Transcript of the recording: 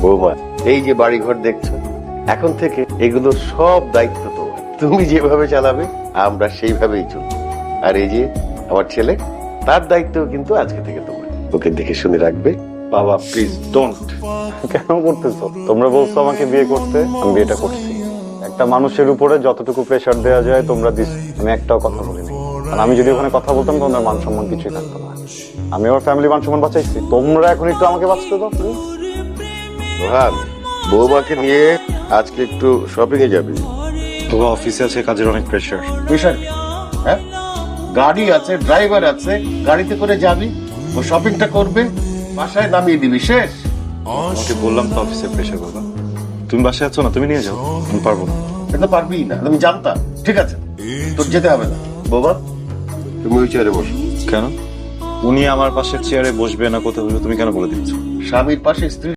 বৌমা, এই যে বাড়িঘর দেখছো, এখন থেকে এগুলো সব দায়িত্ব তোমার। তুমি যেভাবে চালাবে আমরা সেইভাবেই চলবো। আর এই যে আমার ছেলে, তার দায়িত্ব কিন্তু আজকে থেকে তোমার। ওকে দেখে শুনে রাখবে। বাবা প্লিজ ডোন্ট। কেন করতেছো? তোমরা বলছো আমাকে বিয়ে করতে, আমি বিয়েটা করছি। একটা মানুষের উপরে যতটুকু প্রেশার দেওয়া যায় তোমরা দিছো, আমি একটাও কথা বলিনি। আর আমি যদি ওখানে কথা বলতাম তোমাদের মান সম্মান কিছুই থাকতো না। আমি আমার ফ্যামিলি মান সম্মান বাঁচাইছি, তোমরা এখন একটু আমাকে বাঁচতে দাও প্লিজ। রোহান, বৌমাকে নিয়ে আজকে একটু শপিং এ যাবি? তোমার অফিসে আছে, কাজের অনেক প্রেশার। প্রেশার? হ্যাঁ, গাড়ি আছে, ড্রাইভার আছে, গাড়িতে করে যাবি, ও শপিংটা করবে, বাসায় নামিয়ে দিবি, শেষ। তোমাকে বললাম তো অফিসে প্রেশার বাবা। তুমি বাসায় আছো না, তুমি নিয়ে যাও। আমি পারবো না। এটা পারবি না, আমি জানতাম। ঠিক আছে, তোর যেতে হবে না। বৌমা, তুমি ওই চেয়ারে বসো। কেন? উনি আমার পাশের চেয়ারে বসবে না কোথাও, তুমি কেন বলে দিচ্ছ? স্বামীর পাশে স্ত্রী